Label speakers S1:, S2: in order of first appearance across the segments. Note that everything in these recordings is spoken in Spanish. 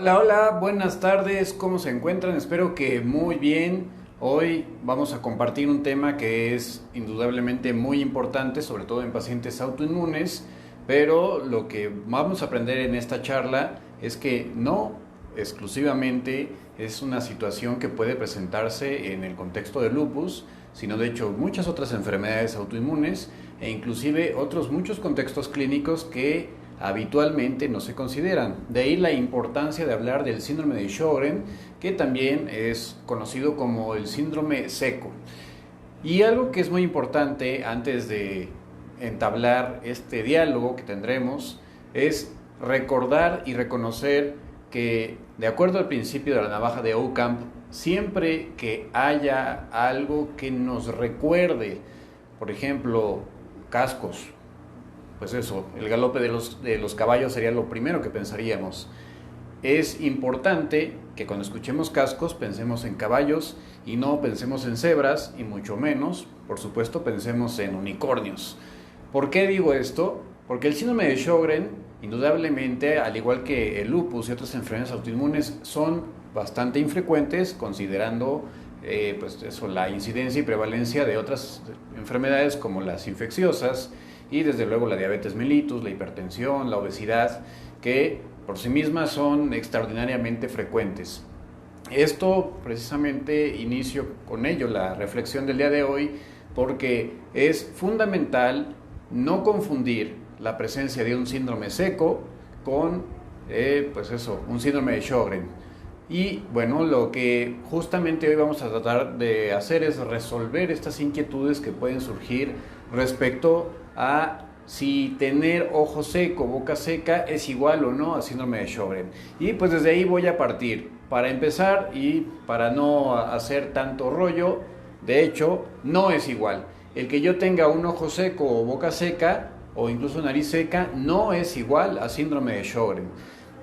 S1: Hola, hola, buenas tardes, ¿cómo se encuentran? Espero que muy bien. Hoy vamos a compartir un tema que es indudablemente muy importante, sobre todo en pacientes autoinmunes, pero lo que vamos a aprender en esta charla es que no exclusivamente es una situación que puede presentarse en el contexto del lupus, sino de hecho muchas otras enfermedades autoinmunes e inclusive otros muchos contextos clínicos que habitualmente no se consideran. De ahí la importancia de hablar del síndrome de Sjögren, que también es conocido como el síndrome seco. Y algo que es muy importante antes de entablar este diálogo que tendremos es recordar y reconocer que, de acuerdo al principio de la navaja de Ockham, siempre que haya algo que nos recuerde, por ejemplo, cascos, pues eso, el galope de los caballos sería lo primero que pensaríamos. Es importante que cuando escuchemos cascos pensemos en caballos y no pensemos en cebras y mucho menos, por supuesto, pensemos en unicornios. ¿Por qué digo esto? Porque el síndrome de Sjögren, indudablemente, al igual que el lupus y otras enfermedades autoinmunes, son bastante infrecuentes considerando pues eso, la incidencia y prevalencia de otras enfermedades como las infecciosas y desde luego la diabetes mellitus, la hipertensión, la obesidad, que por sí mismas son extraordinariamente frecuentes. Esto precisamente inicio con ello la reflexión del día de hoy porque es fundamental no confundir la presencia de un síndrome seco con pues eso, un síndrome de Sjögren. Y bueno, lo que justamente hoy vamos a tratar de hacer es resolver estas inquietudes que pueden surgir respecto a si tener ojo seco, boca seca es igual o no a síndrome de Sjögren. Y pues desde ahí voy a partir. Para empezar y para no hacer tanto rollo, de hecho, no es igual. El que yo tenga un ojo seco o boca seca o incluso nariz seca no es igual a síndrome de Sjögren.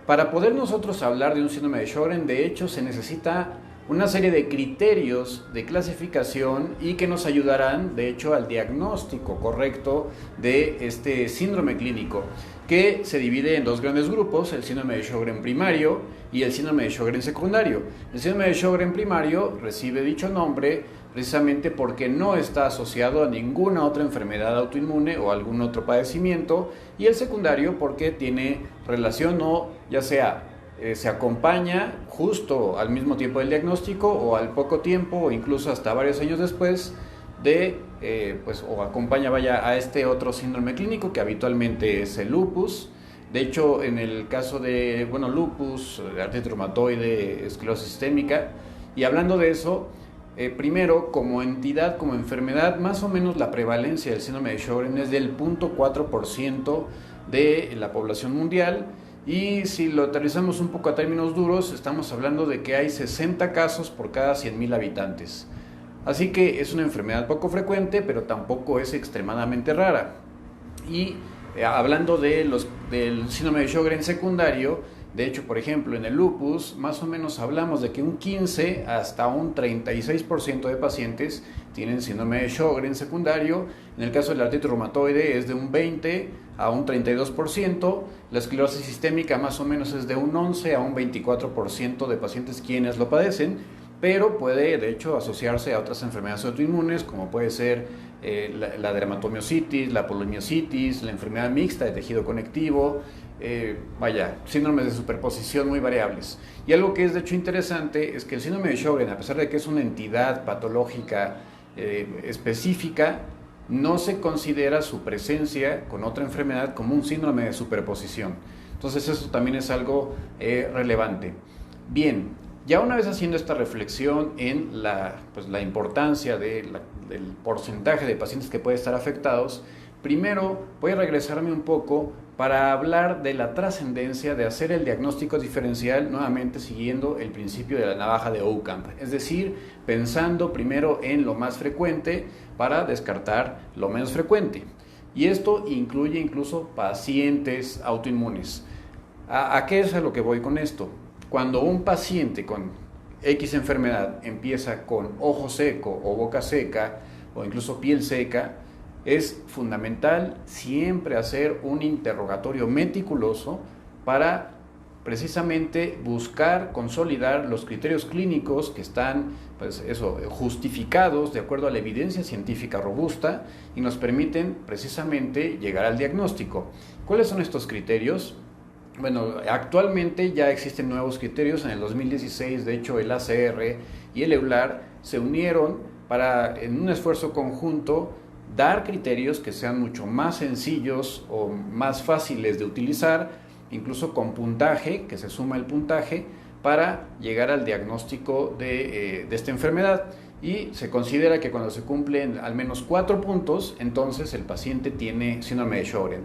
S1: Para poder nosotros hablar de un síndrome de Sjögren, de hecho, se necesita una serie de criterios de clasificación y que nos ayudarán, de hecho, al diagnóstico correcto de este síndrome clínico, que se divide en dos grandes grupos, el síndrome de Sjögren primario y el síndrome de Sjögren secundario. El síndrome de Sjögren primario recibe dicho nombre precisamente porque no está asociado a ninguna otra enfermedad autoinmune o algún otro padecimiento, y el secundario porque tiene relación o ya sea se acompaña justo al mismo tiempo del diagnóstico o al poco tiempo o incluso hasta varios años después de, pues, o acompaña vaya a este otro síndrome clínico que habitualmente es el lupus. De hecho, en el caso de, bueno, lupus, artritis reumatoide, esclerosis sistémica, y hablando de eso, primero, como entidad, como enfermedad, más o menos la prevalencia del síndrome de Sjögren es del 0.4% de la población mundial. Y si lo aterrizamos un poco a términos duros, estamos hablando de que hay 60 casos por cada 100.000 habitantes. Así que es una enfermedad poco frecuente, pero tampoco es extremadamente rara. Y hablando del síndrome de Sjögren secundario, de hecho, por ejemplo, en el lupus, más o menos hablamos de que un 15 hasta un 36% de pacientes tienen síndrome de Sjögren secundario. En el caso de la artritis reumatoide es de un 20 a un 32%. La esclerosis sistémica más o menos es de un 11 a un 24% de pacientes quienes lo padecen, pero puede de hecho asociarse a otras enfermedades autoinmunes como puede ser la dermatomiositis, la polimiositis, la enfermedad mixta de tejido conectivo, síndromes de superposición muy variables. Y algo que es de hecho interesante es que el síndrome de Sjögren, a pesar de que es una entidad patológica específica, no se considera su presencia con otra enfermedad como un síndrome de superposición. Entonces eso también es algo relevante. Bien, ya una vez haciendo esta reflexión en la importancia del porcentaje de pacientes que pueden estar afectados, primero voy a regresarme un poco para hablar de la trascendencia de hacer el diagnóstico diferencial nuevamente siguiendo el principio de la navaja de Ockham, es decir, pensando primero en lo más frecuente para descartar lo menos frecuente. Y esto incluye incluso pacientes autoinmunes. ¿A qué es a lo que voy con esto? Cuando un paciente con X enfermedad empieza con ojo seco o boca seca o incluso piel seca, es fundamental siempre hacer un interrogatorio meticuloso para precisamente buscar consolidar los criterios clínicos que están justificados de acuerdo a la evidencia científica robusta y nos permiten precisamente llegar al diagnóstico. ¿Cuáles son estos criterios? Bueno, actualmente ya existen nuevos criterios. En el 2016, de hecho, el ACR y el EULAR se unieron para, en un esfuerzo conjunto, dar criterios que sean mucho más sencillos o más fáciles de utilizar, incluso con puntaje, que se suma el puntaje, para llegar al diagnóstico de esta enfermedad. Y se considera que cuando se cumplen al menos 4 puntos, entonces el paciente tiene síndrome de Sjögren.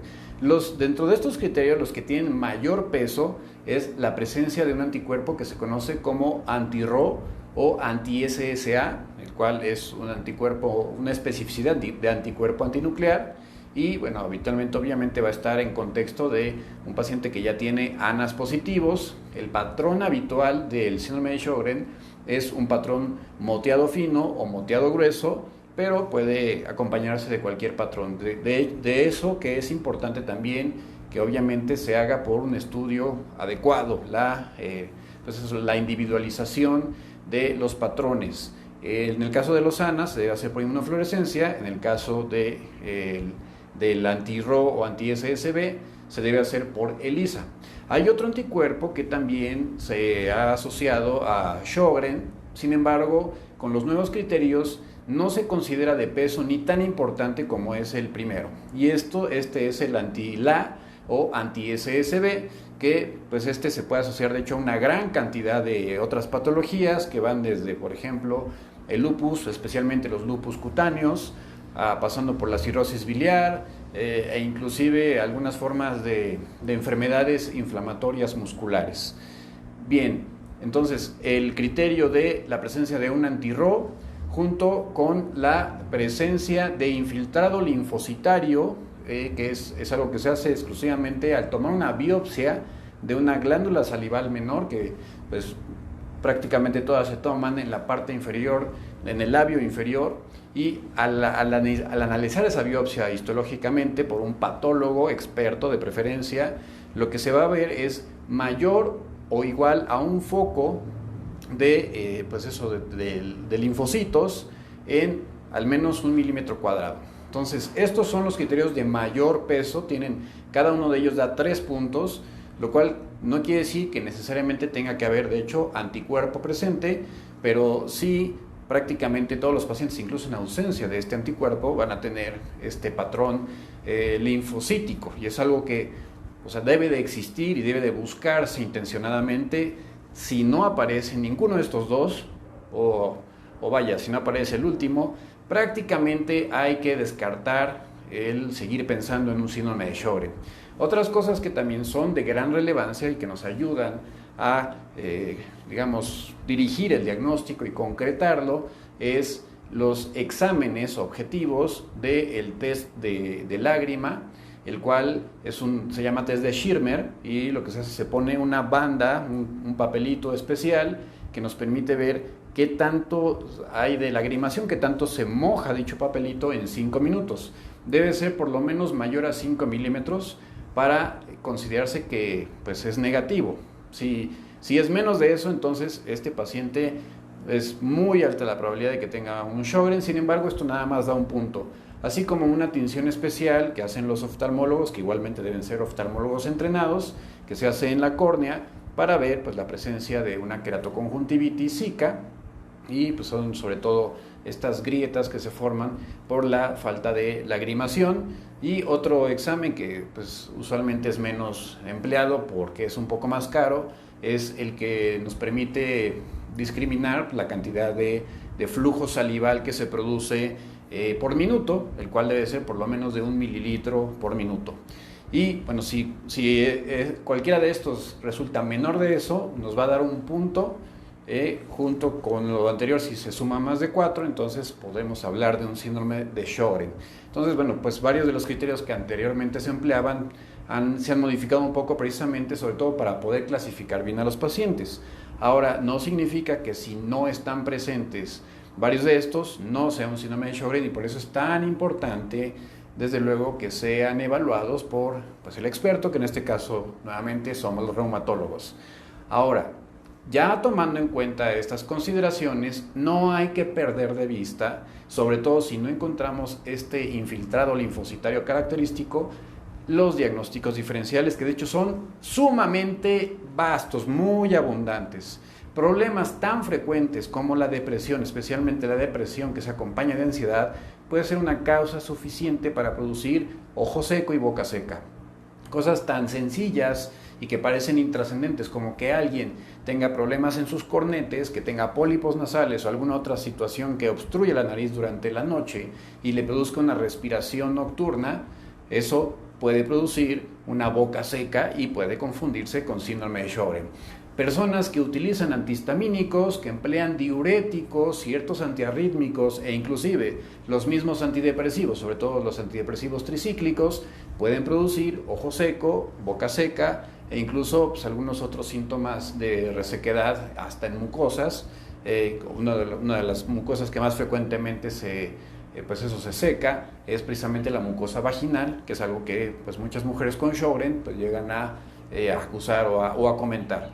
S1: Dentro de estos criterios, los que tienen mayor peso es la presencia de un anticuerpo que se conoce como anti-Ro o anti-SSA, el cual es un anticuerpo, una especificidad de anticuerpo antinuclear. Y bueno, habitualmente obviamente va a estar en contexto de un paciente que ya tiene ANAs positivos. El patrón habitual del síndrome de Sjögren es un patrón moteado fino o moteado grueso, pero puede acompañarse de cualquier patrón. De eso que es importante también que obviamente se haga por un estudio adecuado, la individualización de los patrones. En el caso de los ANAs se debe hacer por inmunofluorescencia. En el caso del anti-Ro o anti-SSB se debe hacer por ELISA. Hay otro anticuerpo que también se ha asociado a Sjögren, sin embargo, con los nuevos criterios no se considera de peso ni tan importante como es el primero. Y este es el anti-LA o anti-SSB, que pues se puede asociar de hecho a una gran cantidad de otras patologías que van desde, por ejemplo, el lupus, especialmente los lupus cutáneos, pasando por la cirrosis biliar e inclusive algunas formas de enfermedades inflamatorias musculares. Bien, entonces el criterio de la presencia de un anti-Ro junto con la presencia de infiltrado linfocitario, que es algo que se hace exclusivamente al tomar una biopsia de una glándula salival menor, que pues prácticamente todas se toman en la parte inferior, en el labio inferior, y al analizar esa biopsia histológicamente por un patólogo experto de preferencia, lo que se va a ver es mayor o igual a un foco de linfocitos en al menos 1 milímetro cuadrado. Entonces, estos son los criterios de mayor peso, cada uno de ellos da 3 puntos, lo cual no quiere decir que necesariamente tenga que haber, de hecho, anticuerpo presente, pero sí prácticamente todos los pacientes, incluso en ausencia de este anticuerpo, van a tener este patrón linfocítico, y es algo que debe de existir y debe de buscarse intencionadamente. Si no aparece ninguno de estos dos, si no aparece el último, prácticamente hay que descartar el seguir pensando en un síndrome de Sjögren. Otras cosas que también son de gran relevancia y que nos ayudan a, dirigir el diagnóstico y concretarlo es los exámenes objetivos del test de lágrima, el cual se llama test de Schirmer, y lo que se hace, se pone una banda, un papelito especial que nos permite ver qué tanto hay de lagrimación, qué tanto se moja dicho papelito en 5 minutos. Debe ser por lo menos mayor a 5 milímetros para considerarse que es negativo. Si es menos de eso, entonces este paciente es muy alta la probabilidad de que tenga un Sjögren. Sin embargo, esto nada más da un punto, así como una tinción especial que hacen los oftalmólogos, que igualmente deben ser oftalmólogos entrenados, que se hace en la córnea para ver la presencia de una queratoconjuntivitis Zika, y son sobre todo estas grietas que se forman por la falta de lagrimación. Y otro examen que usualmente es menos empleado porque es un poco más caro es el que nos permite discriminar la cantidad de flujo salival que se produce por minuto, el cual debe ser por lo menos de 1 mililitro por minuto. Y bueno, si cualquiera de estos resulta menor de eso, nos va a dar un punto. Junto con lo anterior, si se suma más de 4, entonces podemos hablar de un síndrome de Sjögren. Entonces, bueno, varios de los criterios que anteriormente se empleaban se han modificado un poco, precisamente, sobre todo para poder clasificar bien a los pacientes. Ahora, no significa que si no están presentes varios de estos, no sea un síndrome de Sjögren, y por eso es tan importante desde luego que sean evaluados por pues, el experto, que en este caso nuevamente somos los reumatólogos. Ahora, ya tomando en cuenta estas consideraciones, no hay que perder de vista, sobre todo si no encontramos este infiltrado linfocitario característico, los diagnósticos diferenciales, que de hecho son sumamente vastos, muy abundantes. Problemas tan frecuentes como la depresión, especialmente la depresión que se acompaña de ansiedad, puede ser una causa suficiente para producir ojo seco y boca seca. Cosas tan sencillas y que parecen intrascendentes como que alguien tenga problemas en sus cornetes, que tenga pólipos nasales o alguna otra situación que obstruye la nariz durante la noche y le produzca una respiración nocturna, eso puede producir una boca seca y puede confundirse con síndrome de Sjögren. Personas que utilizan antihistamínicos, que emplean diuréticos, ciertos antiarrítmicos e inclusive los mismos antidepresivos, sobre todo los antidepresivos tricíclicos, pueden producir ojo seco, boca seca e incluso pues, algunos otros síntomas de resequedad hasta en mucosas. Una de las mucosas que más frecuentemente se seca es precisamente la mucosa vaginal, que es algo que pues, muchas mujeres con Sjögren pues, llegan a acusar o a comentar.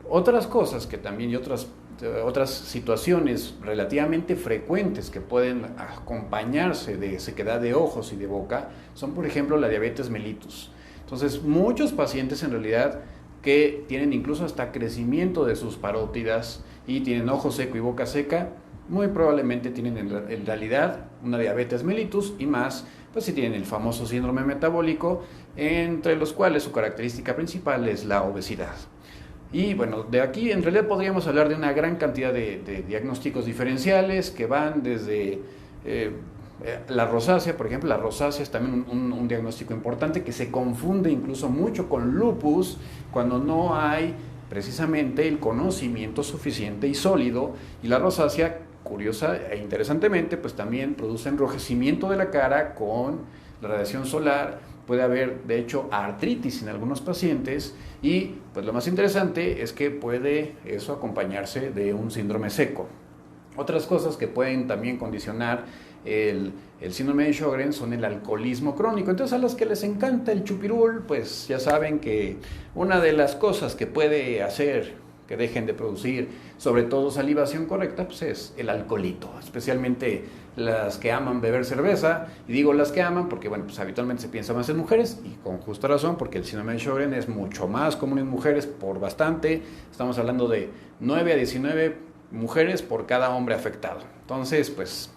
S1: Otras cosas que también y otras situaciones relativamente frecuentes que pueden acompañarse de sequedad de ojos y de boca son, por ejemplo, la diabetes mellitus. Entonces, muchos pacientes en realidad que tienen incluso hasta crecimiento de sus parótidas y tienen ojo seco y boca seca, muy probablemente tienen en realidad una diabetes mellitus y más, pues si tienen el famoso síndrome metabólico, entre los cuales su característica principal es la obesidad. Y bueno, de aquí en realidad podríamos hablar de una gran cantidad de diagnósticos diferenciales que van desde la rosácea, por ejemplo. La rosácea es también un diagnóstico importante que se confunde incluso mucho con lupus cuando no hay precisamente el conocimiento suficiente y sólido, y la rosácea, curiosa e interesantemente, pues también produce enrojecimiento de la cara con la radiación solar. Puede haber, de hecho, artritis en algunos pacientes y pues lo más interesante es que puede eso acompañarse de un síndrome seco. Otras cosas que pueden también condicionar el síndrome de Sjögren son el alcoholismo crónico. Entonces, a los que les encanta el chupirul, pues ya saben que una de las cosas que puede hacer que dejen de producir, sobre todo salivación correcta, pues es el alcoholito, especialmente las que aman beber cerveza. Y digo las que aman porque, bueno, pues habitualmente se piensa más en mujeres, y con justa razón, porque el síndrome de Sjögren es mucho más común en mujeres por bastante. Estamos hablando de 9 a 19 mujeres por cada hombre afectado. Entonces, pues,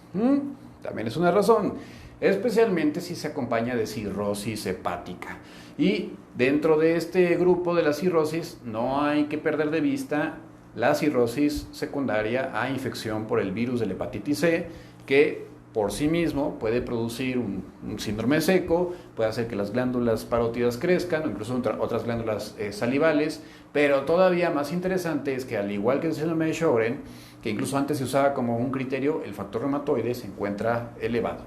S1: también es una razón, especialmente si se acompaña de cirrosis hepática. Y dentro de este grupo de la cirrosis no hay que perder de vista la cirrosis secundaria a infección por el virus de la hepatitis C, que por sí mismo puede producir un síndrome seco, puede hacer que las glándulas parótidas crezcan o incluso otras glándulas salivales, pero todavía más interesante es que, al igual que el síndrome de Sjögren, que incluso antes se usaba como un criterio, el factor reumatoide se encuentra elevado.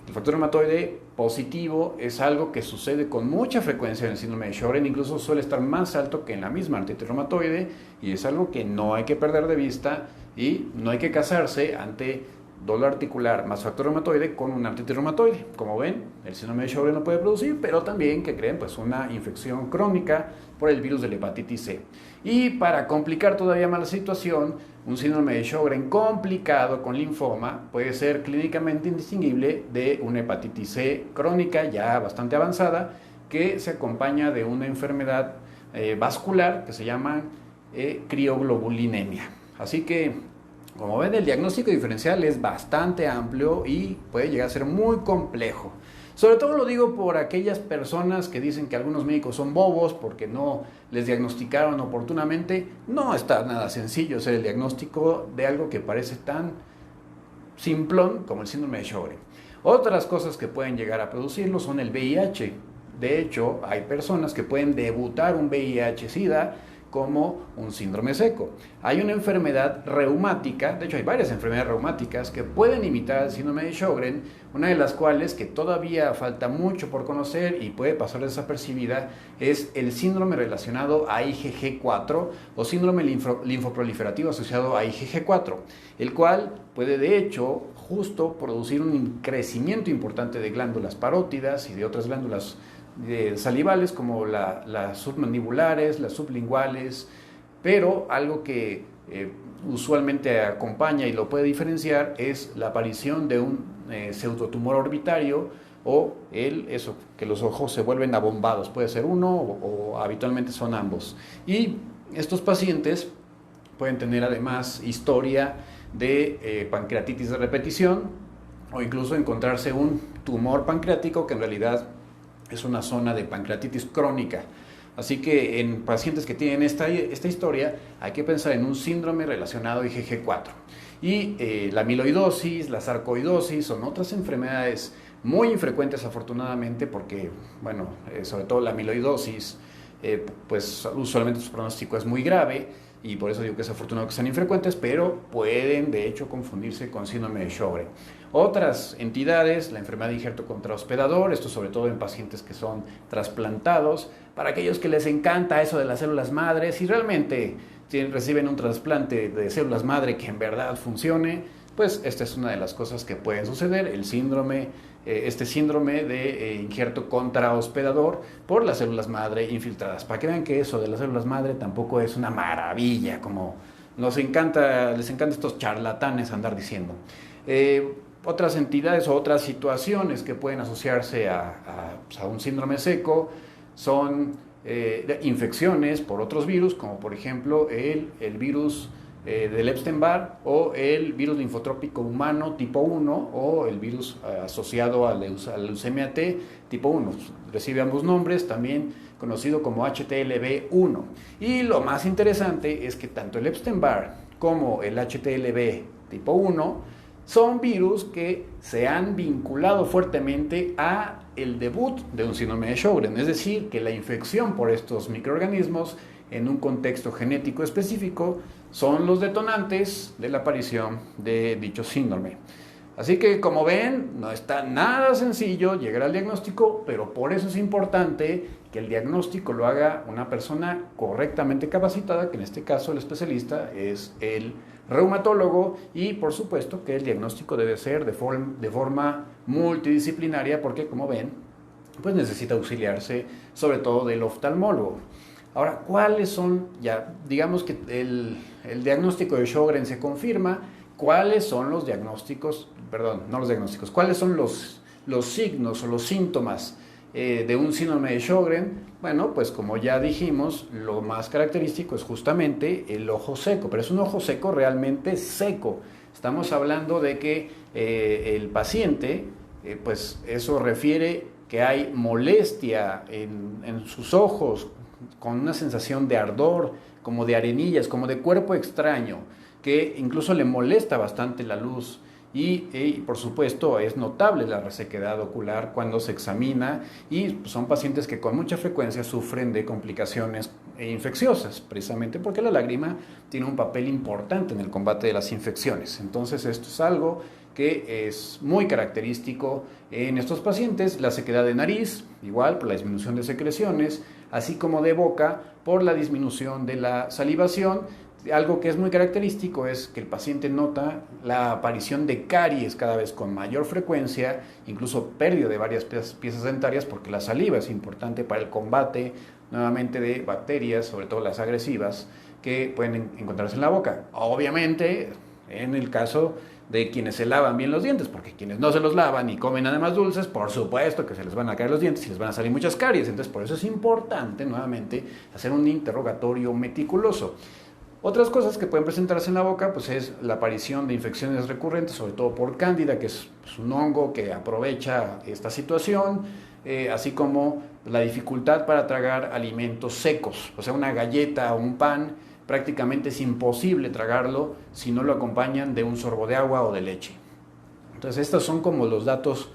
S1: El factor reumatoide positivo es algo que sucede con mucha frecuencia en el síndrome de Sjögren, incluso suele estar más alto que en la misma artritis reumatoide, y es algo que no hay que perder de vista y no hay que casarse ante dolor articular más factor reumatoide con una artritis reumatoide. Como ven, el síndrome de Sjögren lo puede producir, pero también, que creen, pues una infección crónica por el virus de la hepatitis C. Y para complicar todavía más la situación, un síndrome de Sjögren complicado con linfoma puede ser clínicamente indistinguible de una hepatitis C crónica ya bastante avanzada, que se acompaña de una enfermedad vascular que se llama crioglobulinemia. Así que, como ven, el diagnóstico diferencial es bastante amplio y puede llegar a ser muy complejo. Sobre todo lo digo por aquellas personas que dicen que algunos médicos son bobos porque no les diagnosticaron oportunamente. No está nada sencillo hacer el diagnóstico de algo que parece tan simplón como el síndrome de Sjögren. Otras cosas que pueden llegar a producirlo son el VIH. De hecho, hay personas que pueden debutar un VIH-Sida como un síndrome seco. Hay una enfermedad reumática, de hecho hay varias enfermedades reumáticas que pueden imitar el síndrome de Sjögren, una de las cuales que todavía falta mucho por conocer y puede pasar desapercibida es el síndrome relacionado a IgG4 o síndrome linfoproliferativo asociado a IgG4, el cual puede de hecho justo producir un crecimiento importante de glándulas parótidas y de otras glándulas salivales como las submandibulares, las sublinguales, pero algo que usualmente acompaña y lo puede diferenciar es la aparición de un pseudotumor orbitario o eso, que los ojos se vuelven abombados, puede ser uno o habitualmente son ambos. Y estos pacientes pueden tener además historia de pancreatitis de repetición o incluso encontrarse un tumor pancreático que en realidad es una zona de pancreatitis crónica. Así que en pacientes que tienen esta historia hay que pensar en un síndrome relacionado a IgG4. Y la amiloidosis, la sarcoidosis son otras enfermedades muy infrecuentes afortunadamente porque, bueno, sobre todo la amiloidosis, pues usualmente su pronóstico es muy grave y por eso digo que es afortunado que sean infrecuentes, pero pueden de hecho confundirse con síndrome de Sjögren. Otras entidades, la enfermedad de injerto contrahospedador, esto sobre todo en pacientes que son trasplantados, para aquellos que les encanta eso de las células madres y realmente reciben un trasplante de células madre que en verdad funcione, pues esta es una de las cosas que pueden suceder, este síndrome de injerto contrahospedador por las células madre infiltradas. Para que vean que eso de las células madre tampoco es una maravilla, como les encanta estos charlatanes andar diciendo. Otras entidades o otras situaciones que pueden asociarse a un síndrome seco son infecciones por otros virus, como por ejemplo el virus del Epstein-Barr o el virus linfotrópico humano tipo 1 o el virus asociado a la leucemia T tipo 1. Recibe ambos nombres, también conocido como HTLV1. Y lo más interesante es que tanto el Epstein-Barr como el HTLV tipo 1 son virus que se han vinculado fuertemente a el debut de un síndrome de Sjögren, es decir, que la infección por estos microorganismos en un contexto genético específico son los detonantes de la aparición de dicho síndrome. Así que, como ven, no está nada sencillo llegar al diagnóstico, pero por eso es importante que el diagnóstico lo haga una persona correctamente capacitada, que en este caso el especialista es el reumatólogo, y por supuesto que el diagnóstico debe ser de forma multidisciplinaria, porque como ven, pues necesita auxiliarse sobre todo del oftalmólogo. Ahora, ¿cuáles son, ya digamos que el diagnóstico de Sjögren se confirma? ¿Cuáles son los diagnósticos, cuáles son los signos o los síntomas de un síndrome de Sjögren? Bueno, pues como ya dijimos, lo más característico es justamente el ojo seco, pero es un ojo seco realmente seco. Estamos hablando de que el paciente, pues eso refiere que hay molestia en sus ojos, con una sensación de ardor, como de arenillas, como de cuerpo extraño, que incluso le molesta bastante la luz y por supuesto es notable la resequedad ocular cuando se examina y son pacientes que con mucha frecuencia sufren de complicaciones infecciosas, precisamente porque la lágrima tiene un papel importante en el combate de las infecciones. Entonces esto es algo que es muy característico en estos pacientes. La sequedad de nariz, igual por la disminución de secreciones, así como de boca por la disminución de la salivación. Algo que es muy característico es que el paciente nota la aparición de caries cada vez con mayor frecuencia, incluso pérdida de varias piezas dentarias, porque la saliva es importante para el combate nuevamente de bacterias, sobre todo las agresivas, que pueden encontrarse en la boca. Obviamente, en el caso de quienes se lavan bien los dientes, porque quienes no se los lavan y comen además dulces, por supuesto que se les van a caer los dientes y les van a salir muchas caries. Entonces, por eso es importante, nuevamente, hacer un interrogatorio meticuloso. Otras cosas que pueden presentarse en la boca, pues es la aparición de infecciones recurrentes, sobre todo por cándida, que es un hongo que aprovecha esta situación, así como la dificultad para tragar alimentos secos, o sea, una galleta o un pan, prácticamente es imposible tragarlo si no lo acompañan de un sorbo de agua o de leche. Entonces, estos son como los datos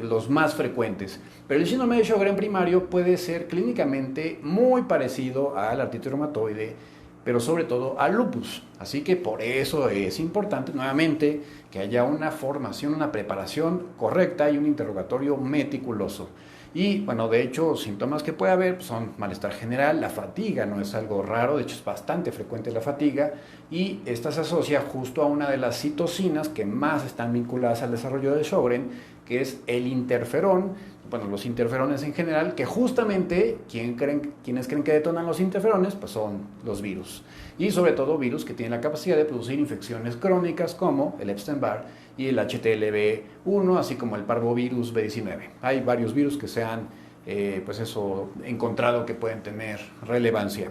S1: los más frecuentes. Pero el síndrome de Sjögren primario puede ser clínicamente muy parecido al artritis reumatoide, pero sobre todo al lupus. Así que por eso es importante nuevamente que haya una formación, una preparación correcta y un interrogatorio meticuloso. Y bueno, de hecho, síntomas que puede haber son malestar general, la fatiga no es algo raro, de hecho es bastante frecuente la fatiga, y esta se asocia justo a una de las citocinas que más están vinculadas al desarrollo de Sjögren, que es el interferón. Bueno, los interferones en general, que justamente quienes creen que detonan los interferones, pues son los virus. Y sobre todo virus que tienen la capacidad de producir infecciones crónicas como el Epstein-Barr y el HTLV1, así como el parvovirus B19. Hay varios virus que se han encontrado que pueden tener relevancia.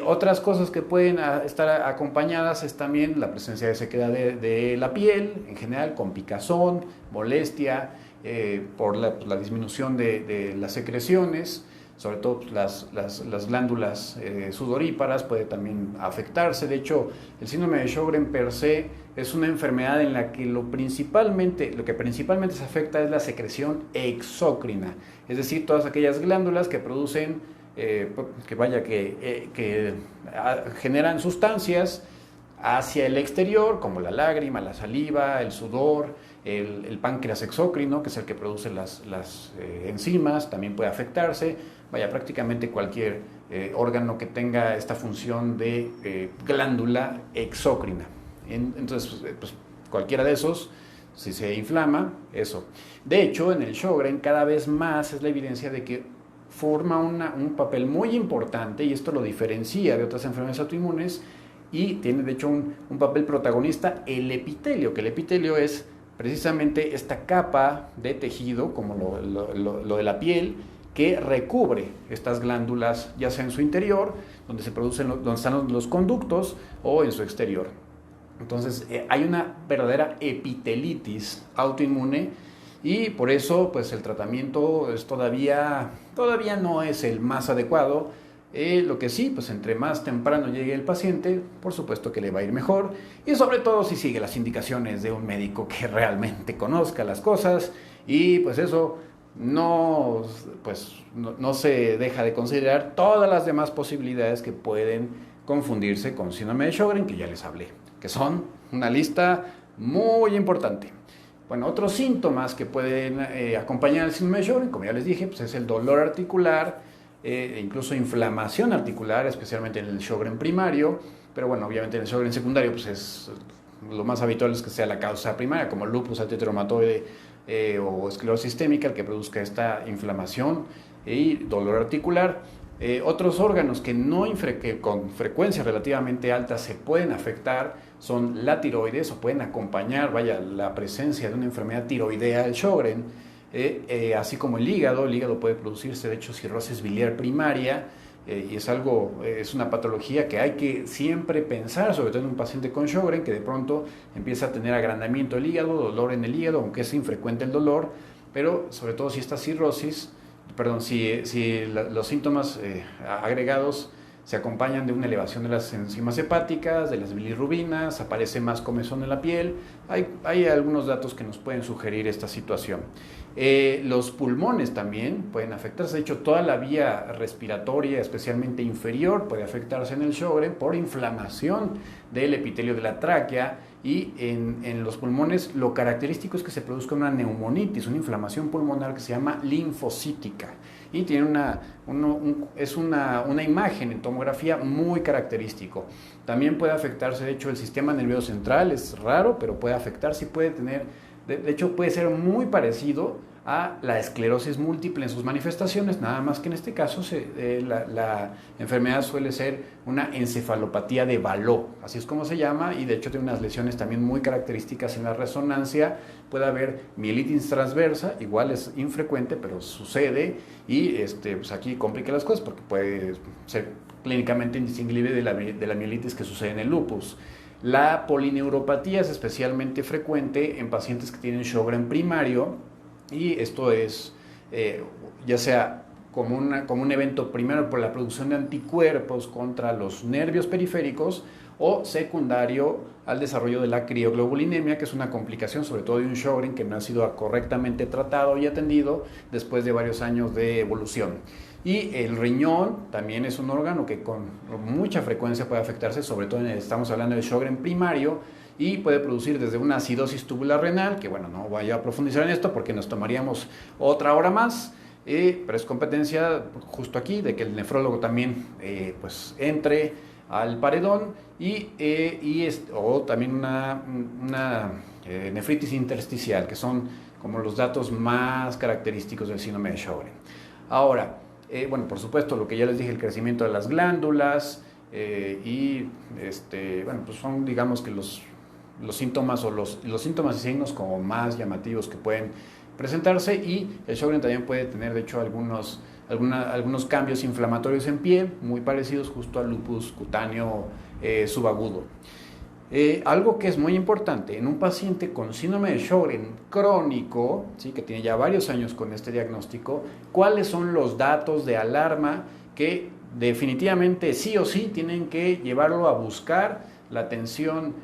S1: Otras cosas que pueden estar acompañadas es también la presencia de sequedad de la piel, en general con picazón, molestia, por la disminución de las secreciones, sobre todo las glándulas sudoríparas puede también afectarse. De hecho, el síndrome de Sjögren per se es una enfermedad en la que lo que principalmente se afecta es la secreción exócrina, es decir, todas aquellas glándulas que producen, que generan sustancias hacia el exterior, como la lágrima, la saliva, el sudor, el páncreas exócrino, que es el que produce las enzimas, también puede afectarse. Prácticamente cualquier órgano que tenga esta función de glándula exócrina. Entonces, pues, cualquiera de esos, si se inflama, eso. De hecho, en el Sjögren cada vez más es la evidencia de que forma un papel muy importante, y esto lo diferencia de otras enfermedades autoinmunes, y tiene de hecho un papel protagonista el epitelio, que el epitelio es precisamente esta capa de tejido, como lo de la piel, que recubre estas glándulas, ya sea en su interior, donde donde están los conductos, o en su exterior. Entonces hay una verdadera epitelitis autoinmune, y por eso pues el tratamiento es todavía no es el más adecuado. Lo que sí, pues entre más temprano llegue el paciente, por supuesto que le va a ir mejor, y sobre todo si sigue las indicaciones de un médico que realmente conozca las cosas, y pues eso no se deja de considerar todas las demás posibilidades que pueden confundirse con síndrome de Sjögren, que ya les hablé, que son una lista muy importante. Bueno, otros síntomas que pueden acompañar al síndrome de Sjögren, como ya les dije, pues es el dolor articular, incluso inflamación articular, especialmente en el Sjögren primario, pero bueno, obviamente en el Sjögren secundario pues lo más habitual es que sea la causa primaria, como lupus, artritis reumatoide o esclerosis sistémica, el que produzca esta inflamación y dolor articular. Otros órganos que con frecuencia relativamente alta se pueden afectar son la tiroides, o pueden acompañar la presencia de una enfermedad tiroidea del Sjögren, así como el hígado. El hígado puede producirse de hecho cirrosis biliar primaria, y es una patología que hay que siempre pensar, sobre todo en un paciente con Sjögren, que de pronto empieza a tener agrandamiento del hígado, dolor en el hígado, aunque es infrecuente el dolor, pero sobre todo si esta si los síntomas agregados se acompañan de una elevación de las enzimas hepáticas, de las bilirrubinas, aparece más comezón en la piel. Hay algunos datos que nos pueden sugerir esta situación. Los pulmones también pueden afectarse. De hecho, toda la vía respiratoria, especialmente inferior, puede afectarse en el Sjögren por inflamación del epitelio de la tráquea. Y en los pulmones lo característico es que se produzca una neumonitis, una inflamación pulmonar que se llama linfocítica, y tiene una imagen en tomografía muy característico. También puede afectarse, de hecho, el sistema nervioso central, es raro, pero puede afectarse y puede tener, de hecho puede ser muy parecido a la esclerosis múltiple en sus manifestaciones, nada más que en este caso la enfermedad suele ser una encefalopatía de Valot, así es como se llama, y de hecho tiene unas lesiones también muy características en la resonancia. Puede haber mielitis transversa, igual es infrecuente, pero sucede, y pues aquí complica las cosas porque puede ser clínicamente indistinguible de la mielitis que sucede en el lupus. La polineuropatía es especialmente frecuente en pacientes que tienen Sjögren primario, y esto es ya sea como un evento primero por la producción de anticuerpos contra los nervios periféricos o secundario al desarrollo de la crioglobulinemia, que es una complicación sobre todo de un Sjögren que no ha sido correctamente tratado y atendido después de varios años de evolución. Y el riñón también es un órgano que con mucha frecuencia puede afectarse, sobre todo estamos hablando del Sjögren primario, y puede producir desde una acidosis tubular renal, que bueno, no voy a profundizar en esto porque nos tomaríamos otra hora más, pero es competencia justo aquí de que el nefrólogo también pues entre al paredón o también una nefritis intersticial, que son como los datos más característicos del síndrome de Sjögren. Ahora, bueno, por supuesto, lo que ya les dije, el crecimiento de las glándulas bueno, pues son, digamos que los síntomas o los síntomas y signos como más llamativos que pueden presentarse, y el Sjögren también puede tener de hecho algunos cambios inflamatorios en pie muy parecidos justo al lupus cutáneo subagudo. Algo que es muy importante en un paciente con síndrome de Sjögren crónico, ¿sí?, que tiene ya varios años con este diagnóstico, cuáles son los datos de alarma que definitivamente sí o sí tienen que llevarlo a buscar la atención,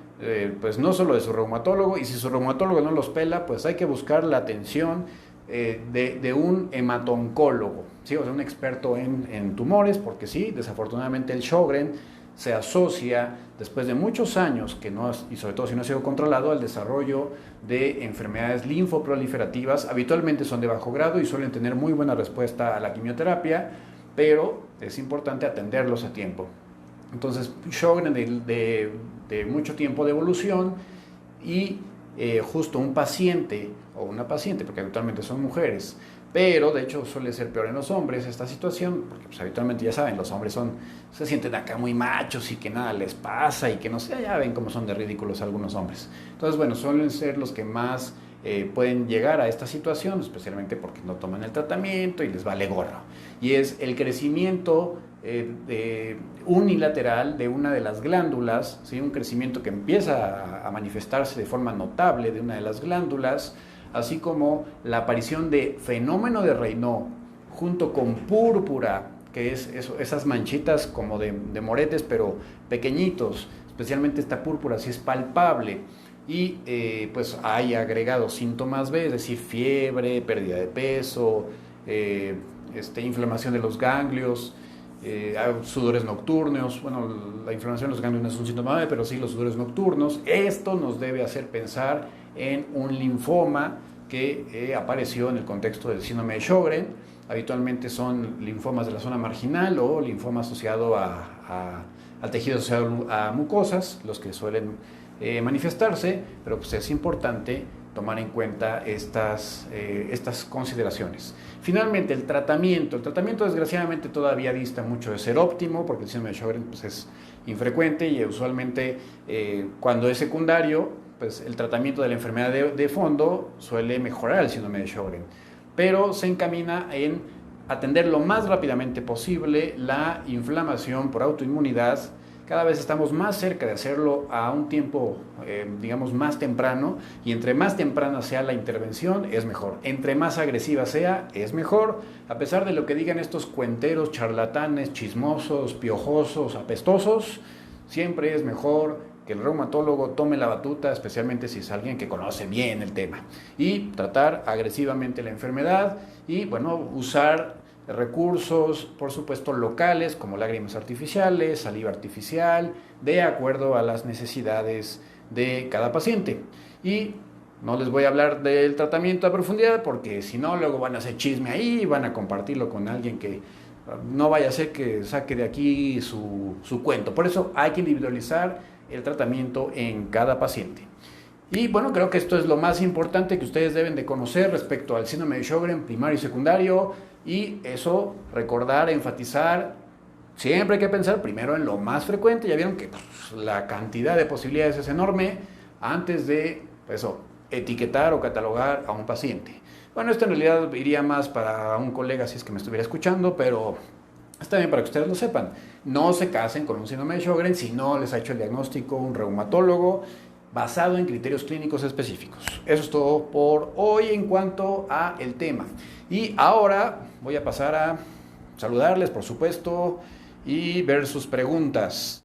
S1: pues no solo de su reumatólogo, y si su reumatólogo no los pela, pues hay que buscar la atención de un hematoncólogo, ¿sí? O sea, un experto en tumores, porque sí, desafortunadamente el Sjögren se asocia después de muchos años y sobre todo si no ha sido controlado, al desarrollo de enfermedades linfoproliferativas. Habitualmente son de bajo grado y suelen tener muy buena respuesta a la quimioterapia, pero es importante atenderlos a tiempo. Entonces, Sjögren de mucho tiempo de evolución y justo un paciente o una paciente, porque habitualmente son mujeres, pero de hecho suele ser peor en los hombres esta situación, porque pues, habitualmente ya saben, los hombres se sienten acá muy machos y que nada les pasa y que no sé, ya ven cómo son de ridículos algunos hombres. Entonces, bueno, suelen ser los que más pueden llegar a esta situación, especialmente porque no toman el tratamiento y les vale gorro. Y es el crecimiento unilateral de una de las glándulas, ¿sí? Un crecimiento que empieza a manifestarse de forma notable de una de las glándulas, así como la aparición de fenómeno de Raynaud junto con púrpura, que es esas manchitas como de moretes pero pequeñitos, especialmente esta púrpura si es palpable, y pues hay agregados síntomas B, es decir, fiebre, pérdida de peso, inflamación de los ganglios, sudores nocturnos. Bueno, la inflamación de los ganglios no es un síntoma B, pero sí los sudores nocturnos. Esto nos debe hacer pensar en un linfoma que apareció en el contexto del síndrome de Sjögren. Habitualmente son linfomas de la zona marginal o linfoma asociado al tejido asociado a mucosas, los que suelen manifestarse, pero pues es importante tomar en cuenta estas consideraciones. Finalmente, el tratamiento desgraciadamente todavía dista mucho de ser óptimo, porque el síndrome de Sjögren pues, es infrecuente y usualmente cuando es secundario, pues el tratamiento de la enfermedad de fondo suele mejorar el síndrome de Sjögren, pero se encamina en atender lo más rápidamente posible la inflamación por autoinmunidad. Cada vez estamos más cerca de hacerlo a un tiempo, digamos, más temprano, y entre más temprana sea la intervención, es mejor. Entre más agresiva sea, es mejor, a pesar de lo que digan estos cuenteros, charlatanes, chismosos, piojosos, apestosos. Siempre es mejor que el reumatólogo tome la batuta, especialmente si es alguien que conoce bien el tema, y tratar agresivamente la enfermedad y, bueno, usar recursos, por supuesto, locales, como lágrimas artificiales, saliva artificial, de acuerdo a las necesidades de cada paciente. Y no les voy a hablar del tratamiento a profundidad, porque si no, luego van a hacer chisme ahí y van a compartirlo con alguien que no vaya a ser que saque de aquí su cuento. Por eso hay que individualizar el tratamiento en cada paciente. Y bueno, creo que esto es lo más importante que ustedes deben de conocer respecto al síndrome de Sjögren primario y secundario, y eso, recordar, enfatizar, siempre hay que pensar primero en lo más frecuente. Ya vieron que la cantidad de posibilidades es enorme antes de etiquetar o catalogar a un paciente. Bueno, esto en realidad iría más para un colega si es que me estuviera escuchando, pero está bien para que ustedes lo sepan. No se casen con un síndrome de Sjögren si no les ha hecho el diagnóstico un reumatólogo basado en criterios clínicos específicos. Eso es todo por hoy en cuanto a el tema. Y ahora voy a pasar a saludarles, por supuesto, y ver sus preguntas.